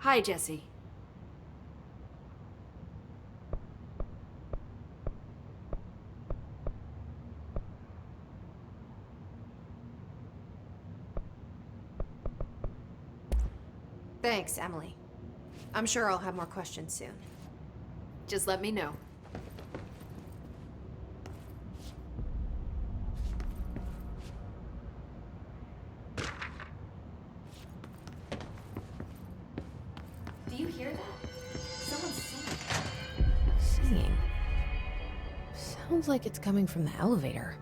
Hi, Jesse. Thanks, Emily. I'm sure I'll have more questions soon. Just let me know. Do you hear that? Someone's singing. Singing? Sounds like it's coming from the elevator.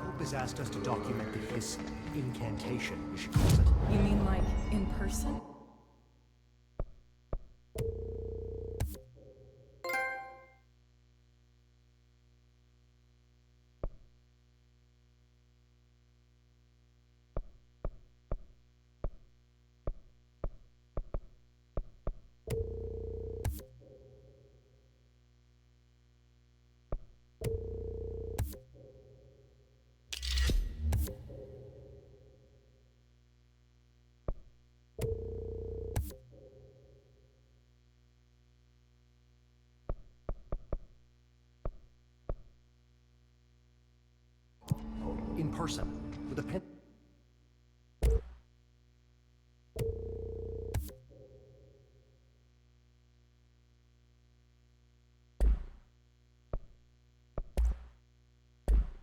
Hope has asked us to document the his incantation, as she calls it. You mean like in person? In person, with a pen.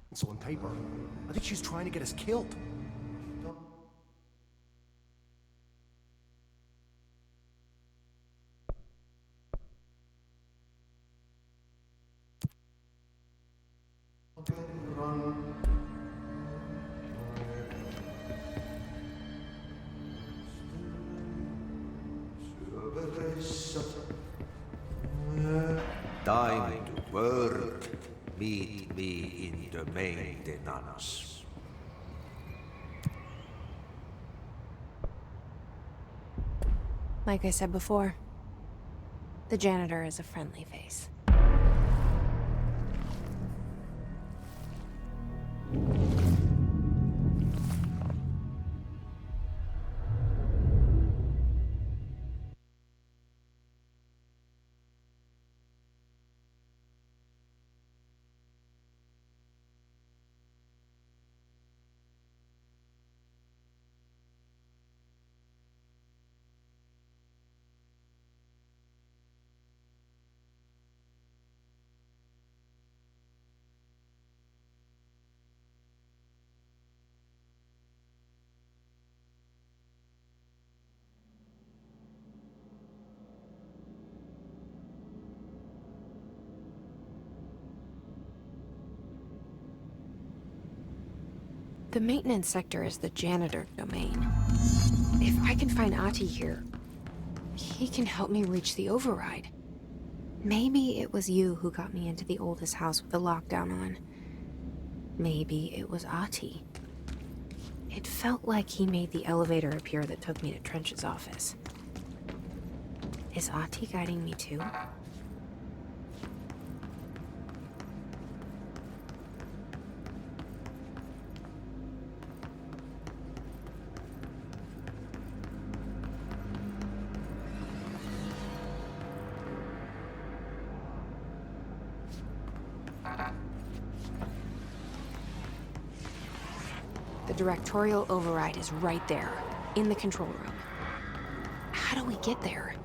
Pencil and paper. I think she's trying to get us killed. Time to work. Meet me in the maintenance. Like I said before, the janitor is a friendly face. The maintenance sector is the janitor domain. If I can find Ahti here, he can help me reach the override. Maybe it was you who got me into the oldest house with the lockdown on. Maybe it was Ahti. It felt like he made the elevator appear that took me to Trench's office. Is Ahti guiding me too? The directorial override is right there, in the control room. How do we get there?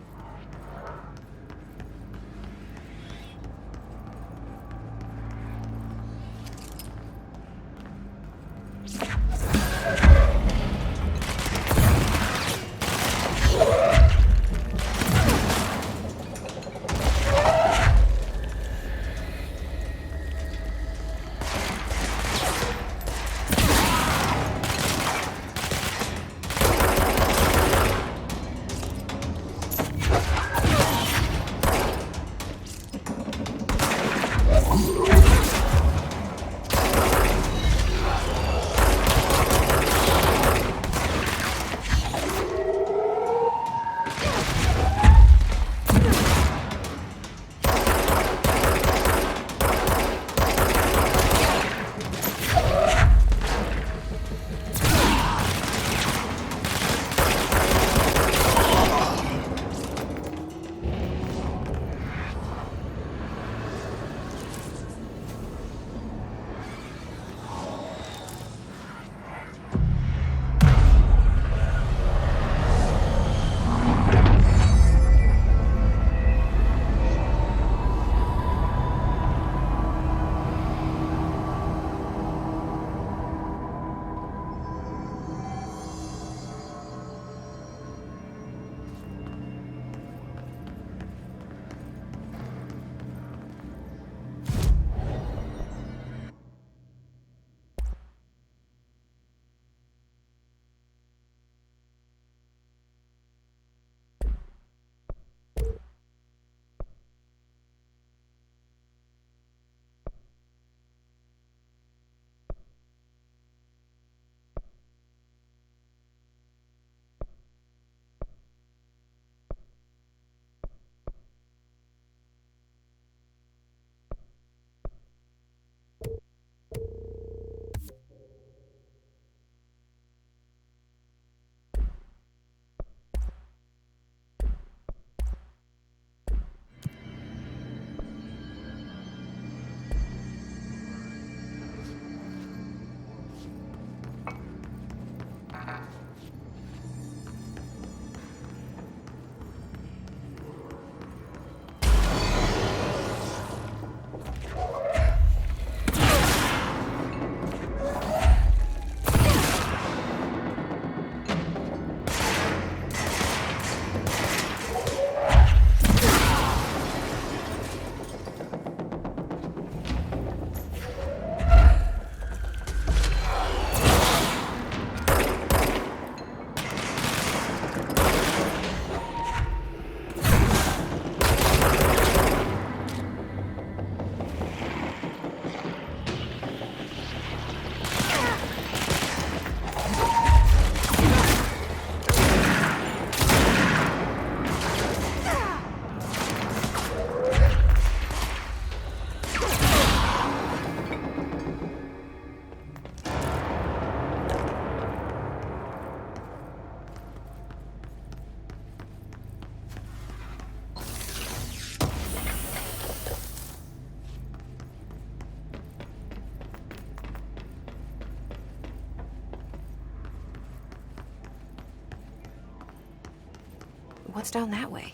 What's down that way?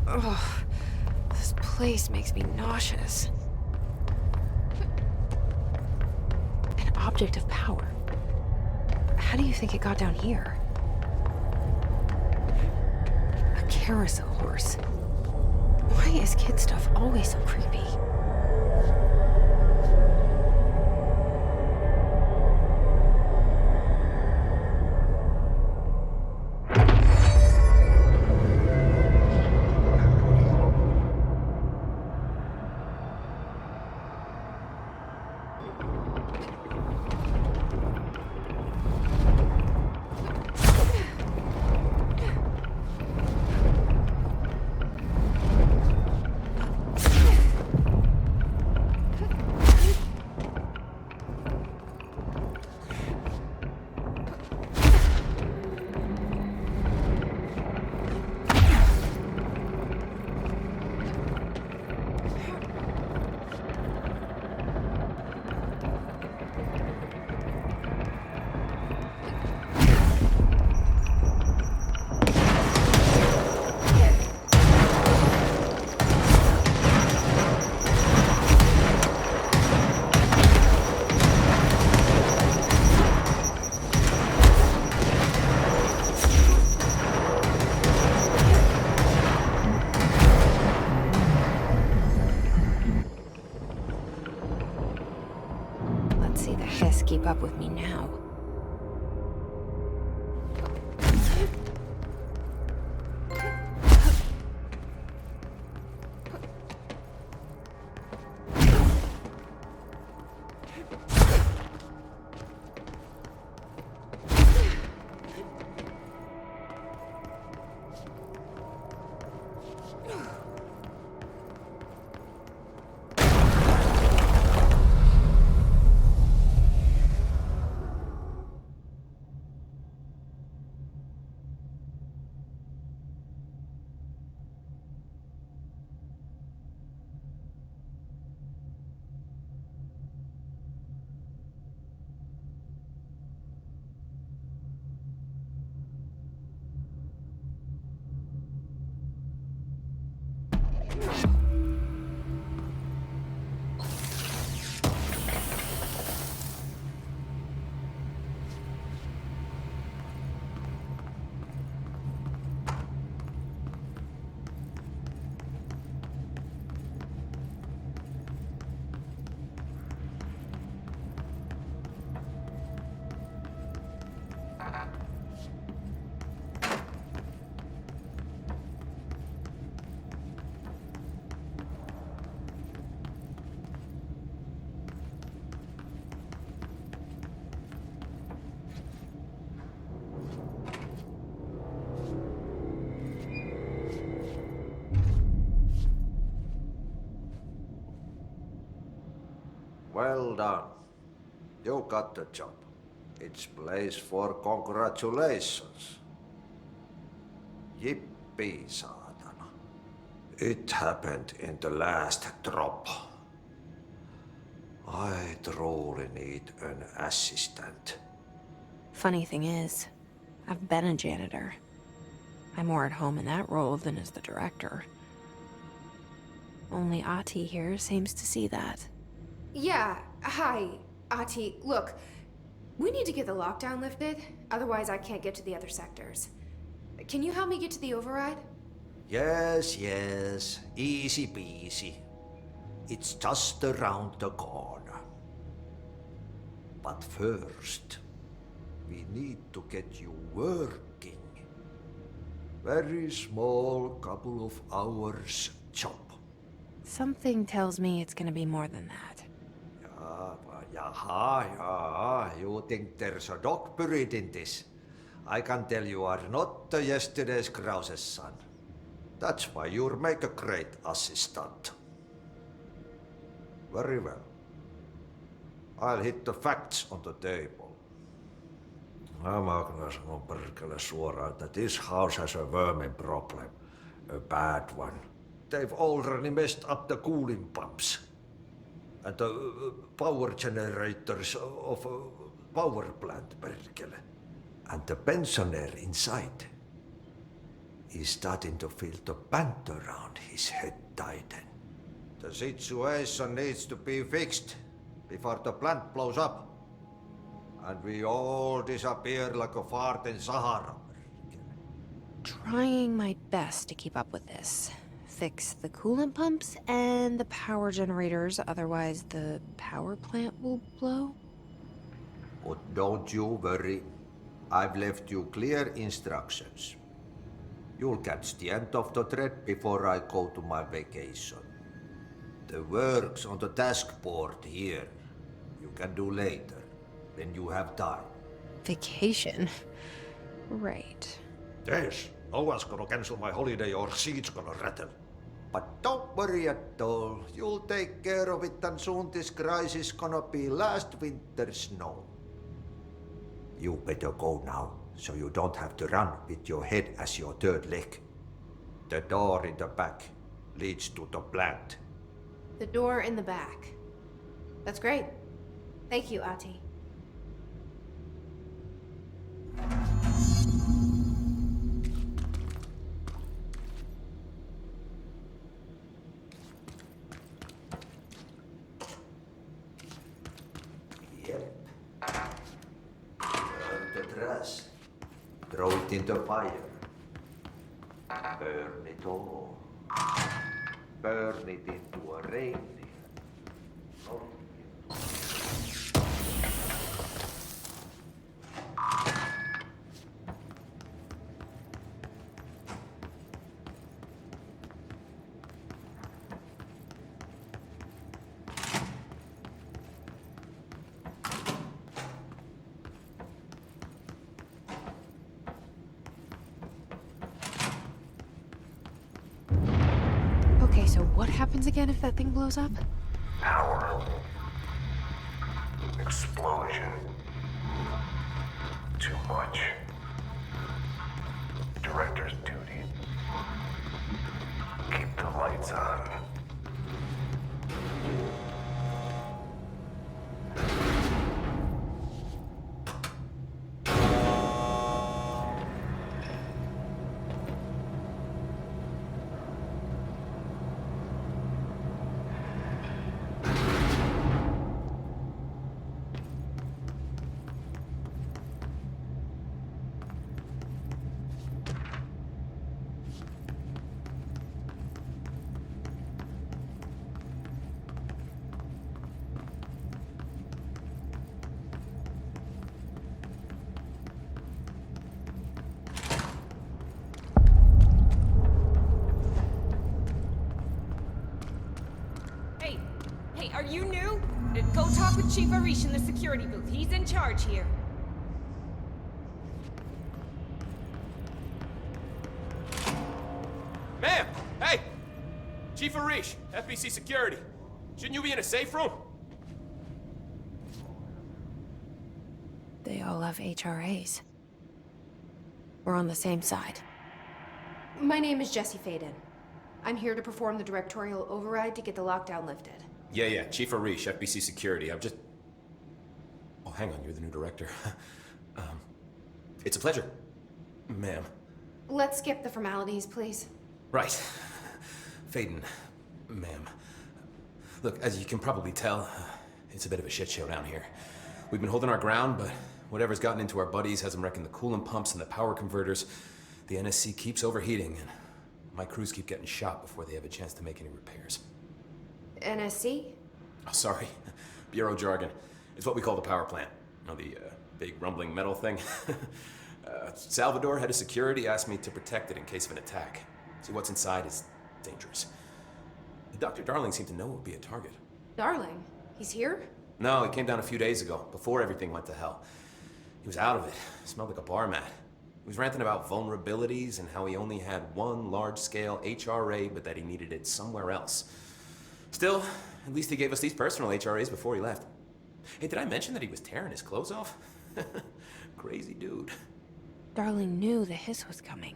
Ugh, this place makes me nauseous. An object of power. How do you think it got down here? A carousel horse. Why is kid stuff always so creepy? Keep up with me now. Well done. You got the job. It's place for congratulations. Yippee, saatana. It happened in the last drop. I truly need an assistant. Funny thing is, I've been a janitor. I'm more at home in that role than as the director. Only Ahti here seems to see that. Yeah, hi, Ahti. Look, we need to get the lockdown lifted, otherwise I can't get to the other sectors. Can you help me get to the override? Yes, easy peasy. It's just around the corner. But first, we need to get you working. Very small, couple of hours job. Something tells me it's gonna be more than that. Yeah, you think there's a dog buried in this? I can tell you are not the yesterday's Krause's son. That's why you'll make a great assistant. Very well. I'll hit the facts on the table. Mä kyllä sanon perkele suoraan, että this house has a vermin problem. A bad one. They've already messed up the cooling pumps. And the power generators of a power plant, perkele. And the pensioner inside is starting to feel the band around his head tighten. The situation needs to be fixed before the plant blows up. And we all disappear like a fart in Sahara. Trying my best to keep up with this. Fix the coolant pumps and the power generators, otherwise the power plant will blow. But don't you worry. I've left you clear instructions. You'll catch the end of the thread before I go to my vacation. The work's on the task board here. You can do later, when you have time. Vacation? Right. Yes, no one's gonna cancel my holiday or seat's gonna rattle. But don't worry at all. You'll take care of it and soon this crisis gonna be last winter's snow. You better go now, so you don't have to run with your head as your third leg. The door in the back leads to the plant. The door in the back. That's great. Thank you, Ati. Yep. Burn the trash. Throw it in the fire. Burn it all. Burn it into a reindeer. Okay, so what happens again if that thing blows up? Power. Explosion. Too much. Director's duty. Keep the lights on. Hey, are you new? Go talk with Chief Arish in the security booth. He's in charge here. Ma'am! Hey! Chief Arish, FBC Security. Shouldn't you be in a safe room? They all have HRAs. We're on the same side. My name is Jesse Faden. I'm here to perform the directorial override to get the lockdown lifted. Yeah, Chief Arish, FBC Security. I'm just... Oh, hang on, you're the new director. It's a pleasure, ma'am. Let's skip the formalities, please. Right. Faden, ma'am. Look, as you can probably tell, it's a bit of a shit show down here. We've been holding our ground, but whatever's gotten into our buddies has them wrecking the coolant pumps and the power converters. The NSC keeps overheating, and my crews keep getting shot before they have a chance to make any repairs. NSC? Oh, sorry. Bureau jargon. It's what we call the power plant. You know, the big rumbling metal thing? Salvador, head of security, asked me to protect it in case of an attack. See, what's inside is dangerous. Dr. Darling seemed to know it would be a target. Darling? He's here? No, he came down a few days ago, before everything went to hell. He was out of it. Smelled like a bar mat. He was ranting about vulnerabilities and how he only had one large-scale HRA, but that he needed it somewhere else. Still, at least he gave us these personal HRAs before he left. Hey, did I mention that he was tearing his clothes off? Crazy dude. Darling knew the hiss was coming.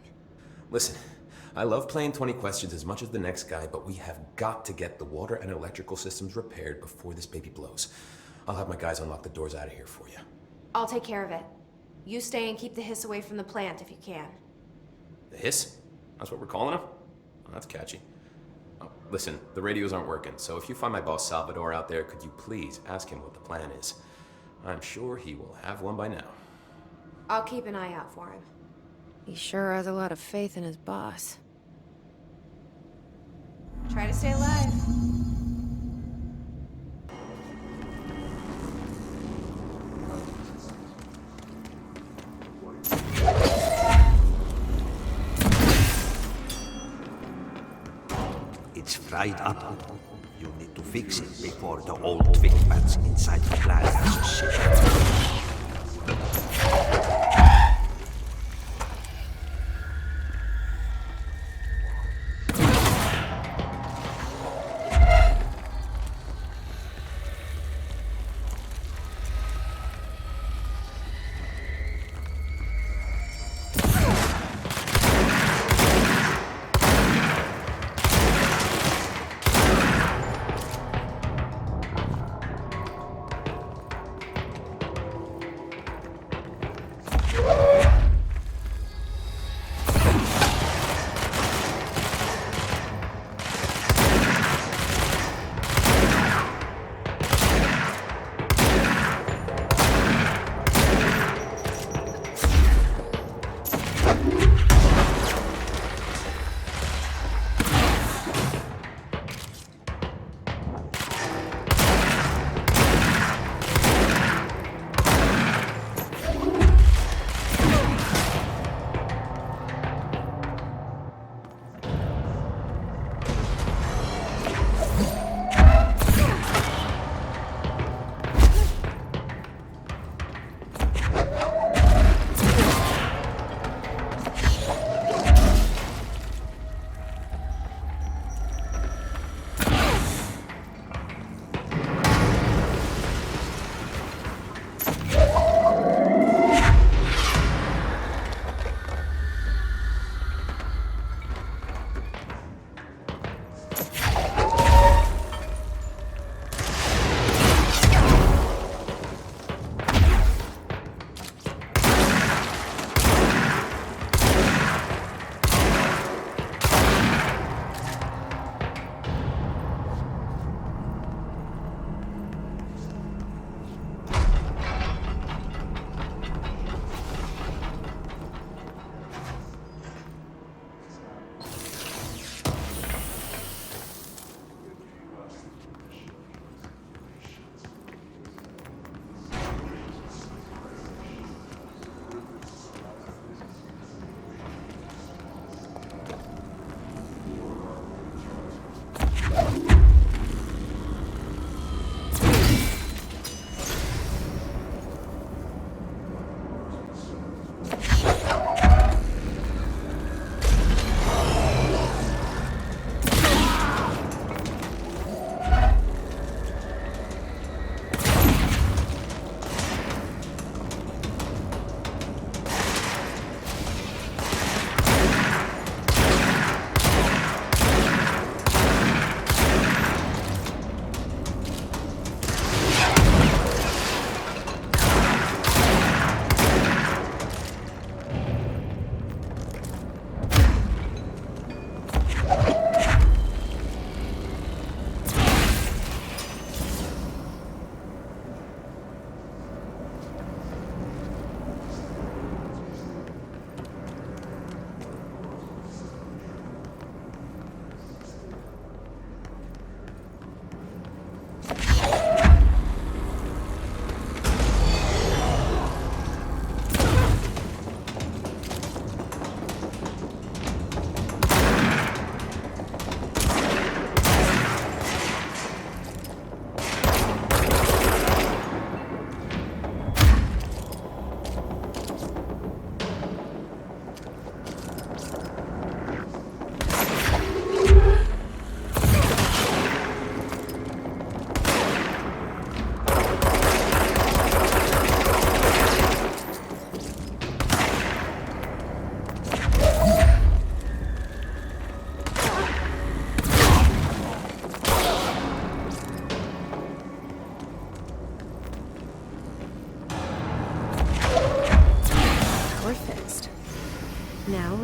Listen, I love playing 20 questions as much as the next guy, but we have got to get the water and electrical systems repaired before this baby blows. I'll have my guys unlock the doors out of here for you. I'll take care of it. You stay and keep the hiss away from the plant if you can. The hiss? That's what we're calling him? Oh, that's catchy. Oh, listen, the radios aren't working, so if you find my boss Salvador out there, could you please ask him what the plan is? I'm sure he will have one by now. I'll keep an eye out for him. He sure has a lot of faith in his boss. Try to stay alive. It's fried up. You need to fix it before the old twig bats inside the plant has a shift.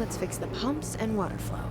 let's fix the pumps and water flow.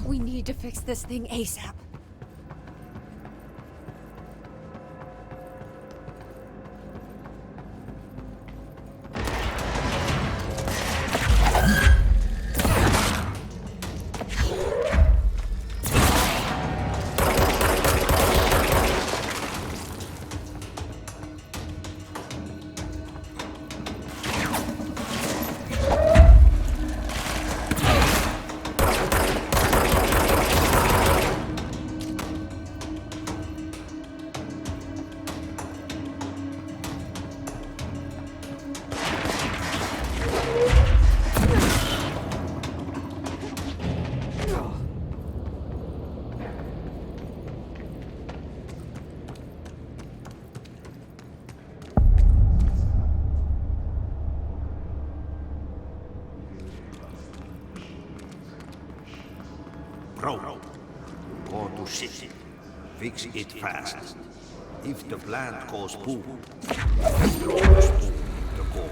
We need to fix this thing ASAP. Bro, go to city. Fix it fast. If the plant goes boom, the before.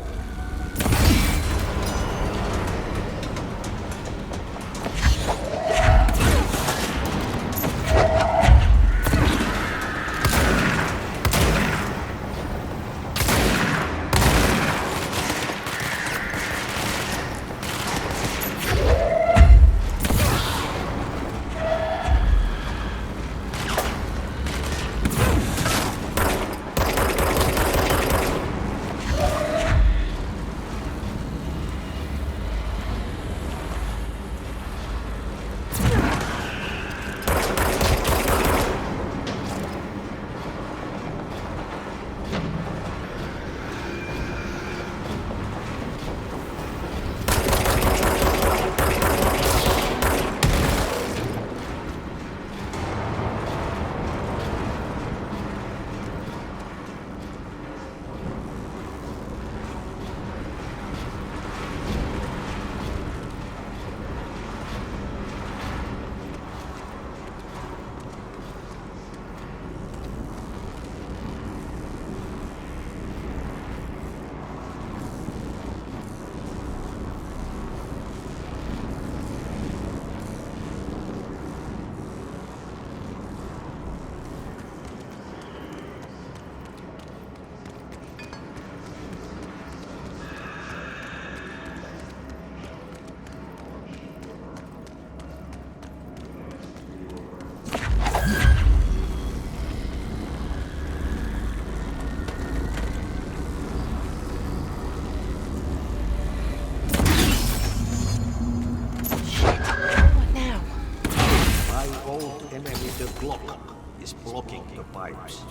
The clock is blocking the pipes.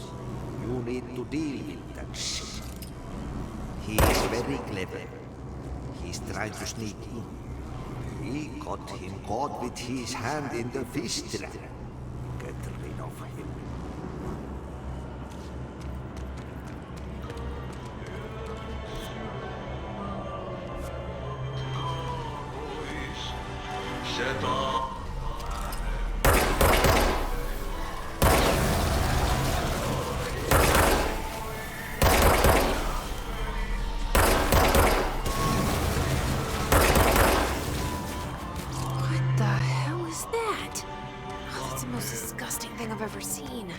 You need to deal with that shit. He is very clever. He's trying to sneak in. We got him caught with his hand in the fish trap. Get rid of him. Set up. I've ever seen.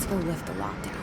go lift the lockdown.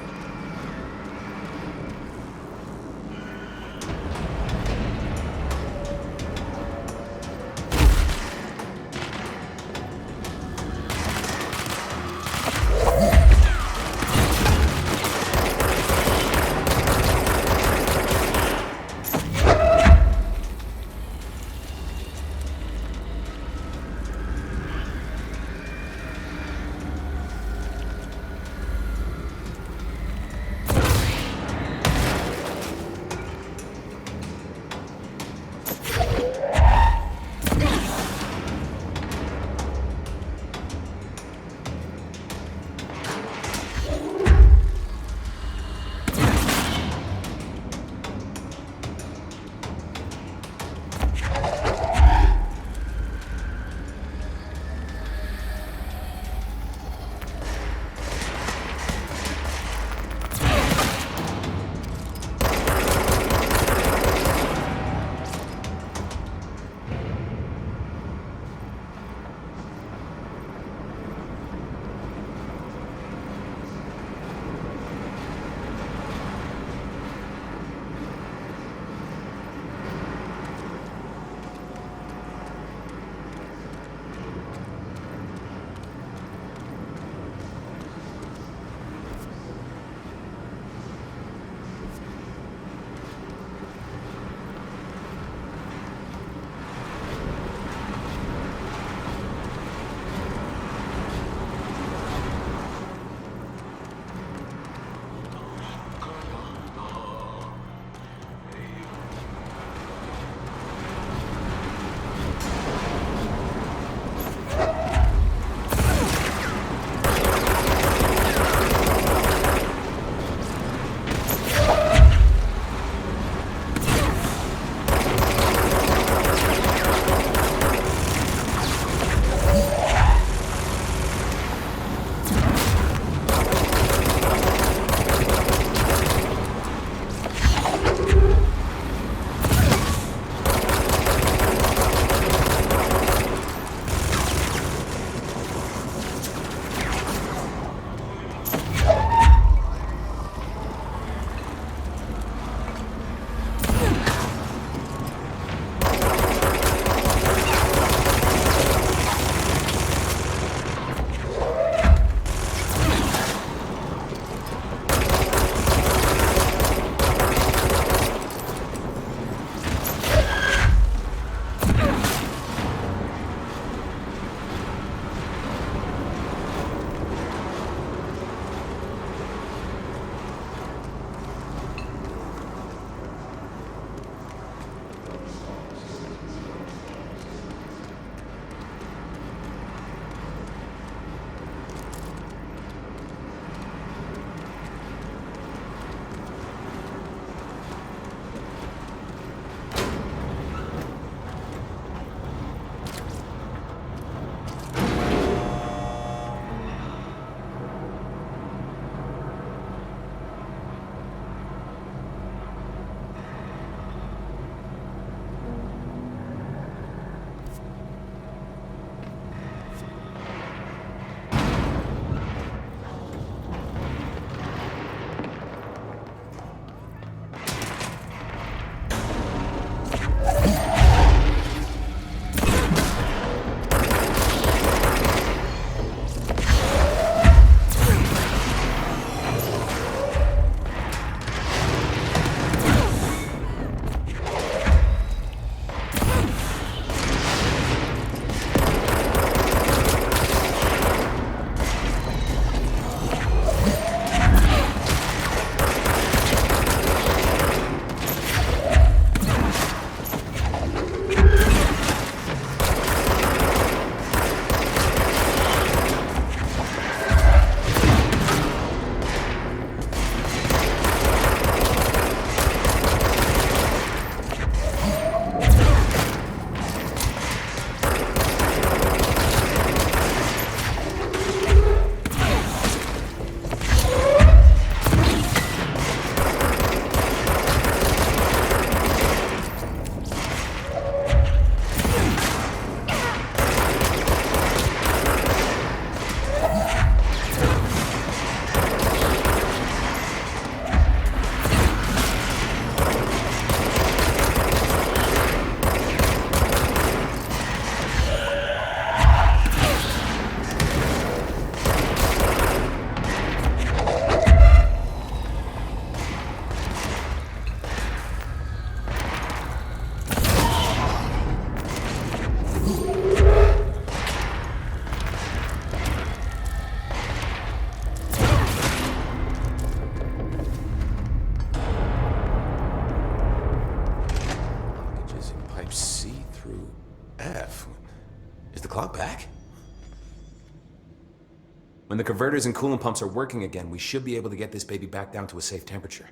When the converters and coolant pumps are working again, we should be able to get this baby back down to a safe temperature.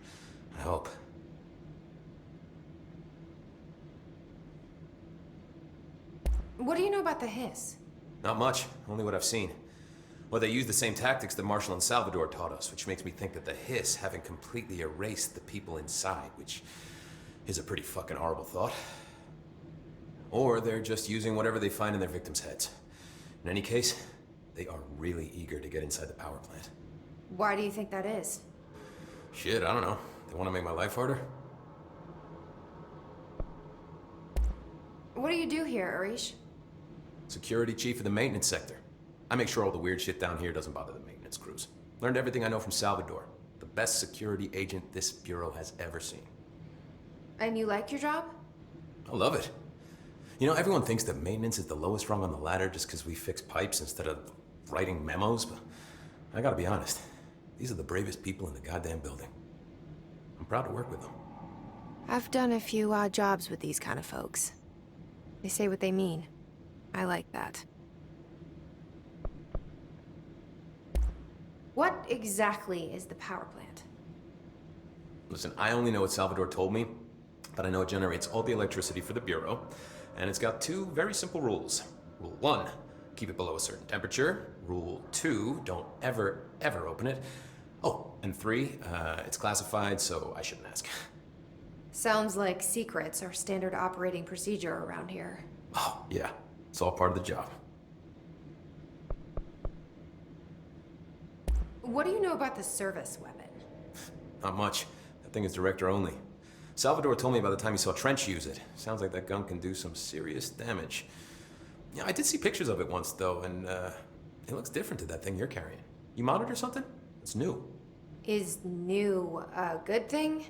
I hope. What do you know about the hiss? Not much, only what I've seen. Well, they use the same tactics that Marshall and Salvador taught us, which makes me think that the hiss haven't completely erased the people inside, which is a pretty fucking horrible thought. Or they're just using whatever they find in their victims' heads. In any case, they are really eager to get inside the power plant. Why do you think that is? Shit, I don't know. They want to make my life harder? What do you do here, Arish? Security chief of the maintenance sector. I make sure all the weird shit down here doesn't bother the maintenance crews. Learned everything I know from Salvador. The best security agent this bureau has ever seen. And you like your job? I love it. You know, everyone thinks that maintenance is the lowest rung on the ladder just because we fix pipes instead of writing memos, but I gotta be honest. These are the bravest people in the goddamn building. I'm proud to work with them. I've done a few odd jobs with these kind of folks. They say what they mean. I like that. What exactly is the power plant? Listen, I only know what Salvador told me, but I know it generates all the electricity for the Bureau, and it's got two very simple rules. Rule 1, keep it below a certain temperature. Rule 2, don't ever, ever open it. Oh, and 3, it's classified, so I shouldn't ask. Sounds like secrets are standard operating procedure around here. Oh, yeah, it's all part of the job. What do you know about the service weapon? Not much. That thing is director only. Salvador told me by the time he saw Trench use it. Sounds like that gun can do some serious damage. Yeah, I did see pictures of it once, though, and it looks different to that thing you're carrying. You monitor something? It's new. Is new a good thing?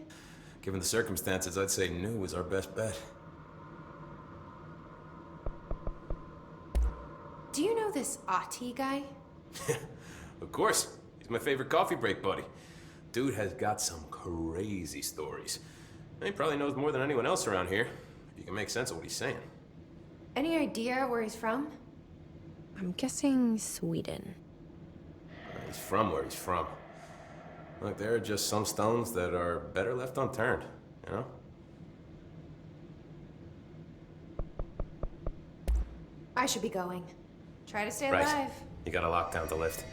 Given the circumstances, I'd say new is our best bet. Do you know this Ati guy? Of course. He's my favorite coffee break buddy. Dude has got some crazy stories. He probably knows more than anyone else around here, if you can make sense of what he's saying. Any idea where he's from? I'm guessing Sweden. He's from where he's from. Look, there are just some stones that are better left unturned, you know? I should be going. Try to stay Right. alive. You got a lockdown to lift.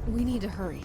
We need to hurry.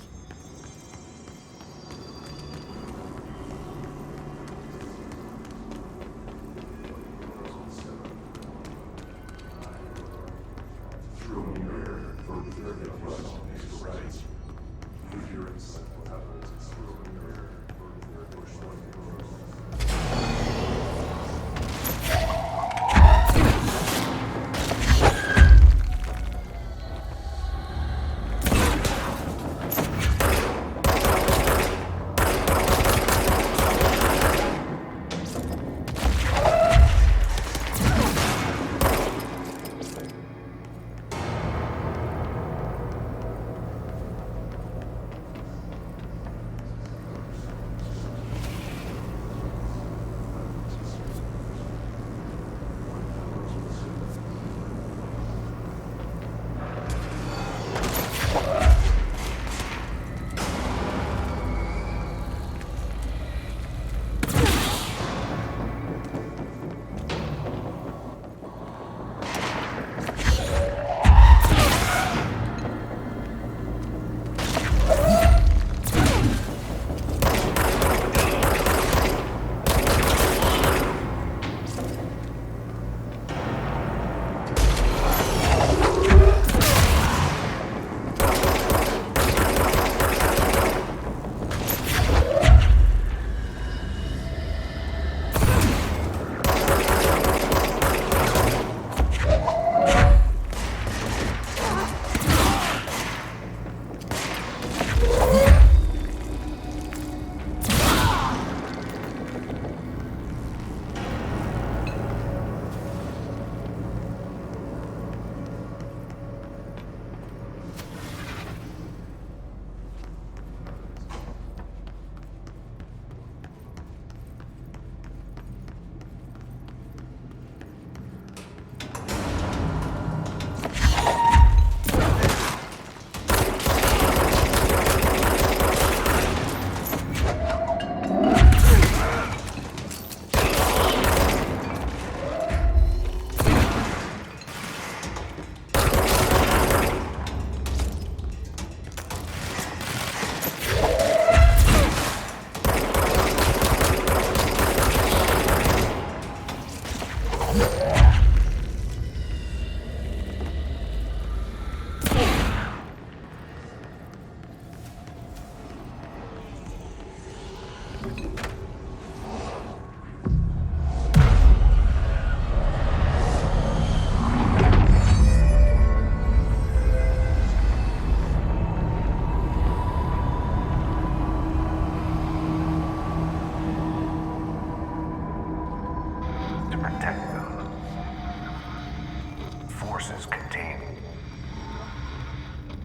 forces contain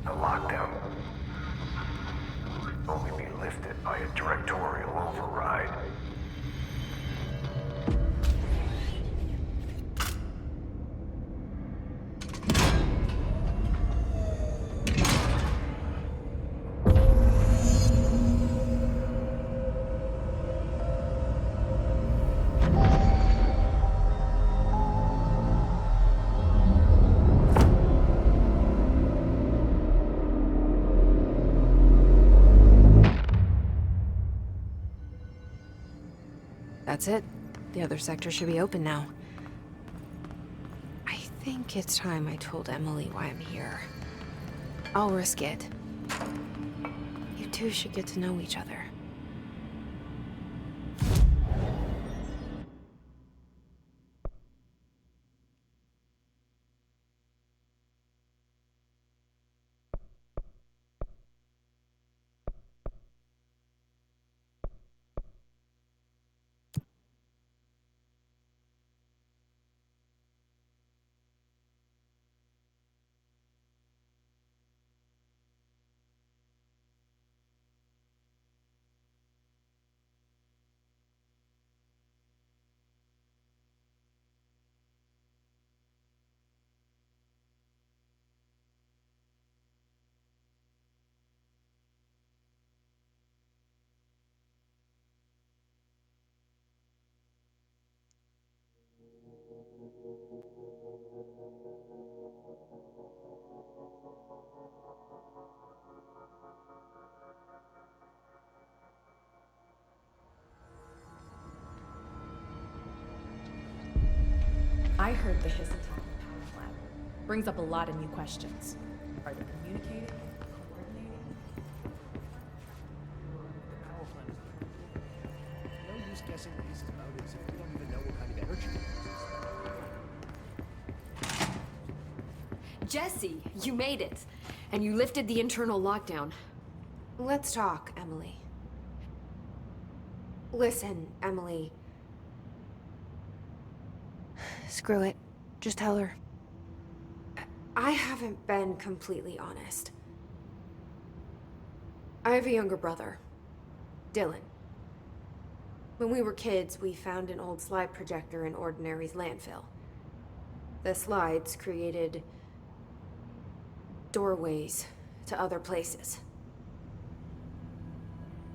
the lockdown will only be lifted by a directorial override. That's it. The other sector should be open now. I think it's time I told Emily why I'm here. I'll risk it. You two should get to know each other. I heard the hiss attack in the power plant. Brings up a lot of new questions. Are they communicating? Coordinating? The power plant is no use guessing what this is about is if we don't even know what kind of energy it uses. Jesse, you made it. And you lifted the internal lockdown. Let's talk, Emily. Listen, Emily. Screw it. Just tell her. I haven't been completely honest. I have a younger brother, Dylan. When we were kids, we found an old slide projector in Ordinary's landfill. The slides created doorways to other places.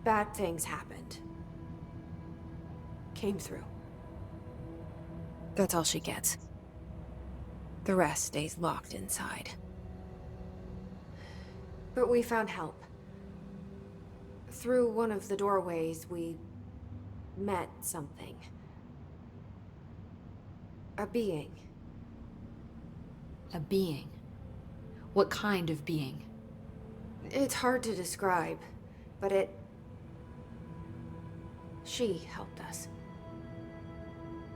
Bad things happened. Came through. That's all she gets. The rest stays locked inside. But we found help. Through one of the doorways, we met something. A being. A being? What kind of being? It's hard to describe, but she helped us.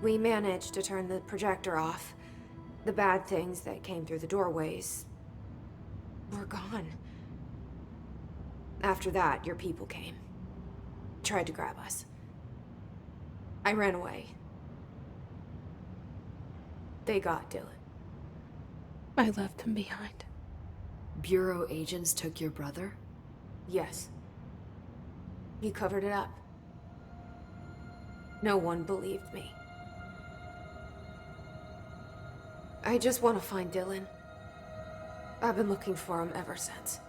We managed to turn the projector off. The bad things that came through the doorways were gone. After that, your people came. Tried to grab us. I ran away. They got Dylan. I left him behind. Bureau agents took your brother? Yes. He covered it up. No one believed me. I just want to find Dylan. I've been looking for him ever since.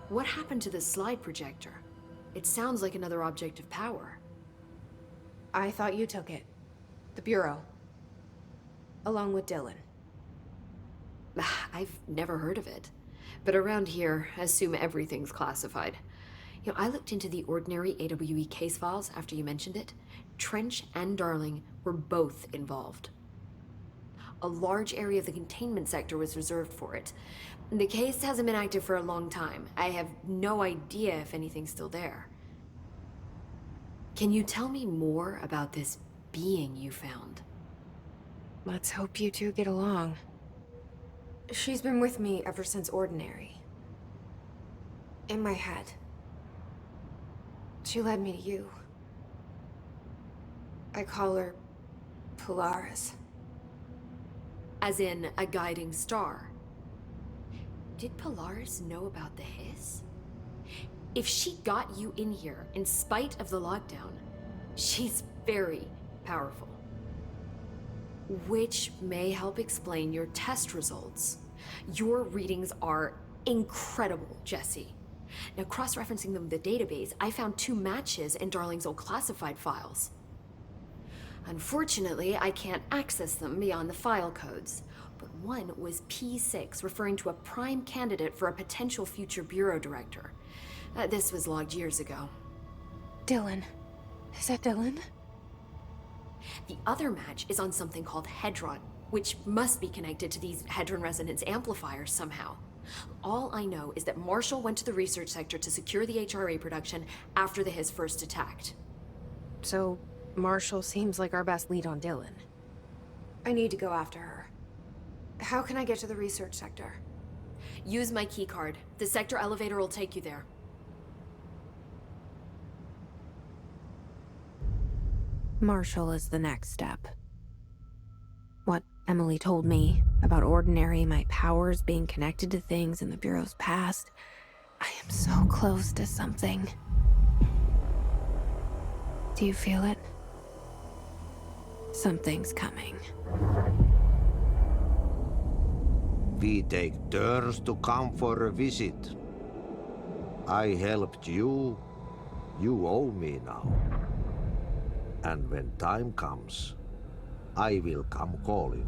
What happened to the slide projector? It sounds like another object of power. I thought you took it. The Bureau. Along with Dylan. I've never heard of it. But around here, I assume everything's classified. You know, I looked into the Ordinary AWE case files after you mentioned it. Trench and Darling were both involved. A large area of the containment sector was reserved for it. The case hasn't been active for a long time. I have no idea if anything's still there. Can you tell me more about this being you found? Let's hope you two get along. She's been with me ever since Ordinary. In my head. She led me to you. I call her Polaris. as in a guiding star. Did Polaris know about the hiss? If she got you in here in spite of the lockdown, she's very powerful. Which may help explain your test results. Your readings are incredible, Jesse. Now, cross-referencing them with the database, I found 2 matches in Darling's old classified files. Unfortunately, I can't access them beyond the file codes, but one was P6, referring to a prime candidate for a potential future bureau director. This was logged years ago. Dylan. Is that Dylan? The other match is on something called Hedron, which must be connected to these Hedron resonance amplifiers somehow. All I know is that Marshall went to the research sector to secure the HRA production after the Hiss first attacked. So, Marshall seems like our best lead on Dylan. I need to go after her. How can I get to the research sector? Use my keycard. The sector elevator will take you there. Marshall is the next step. What Emily told me about Ordinary, my powers being connected to things in the Bureau's past, I am so close to something. Do you feel it? Something's coming. We take turns to come for a visit. I helped you. You owe me now. And when time comes, I will come calling.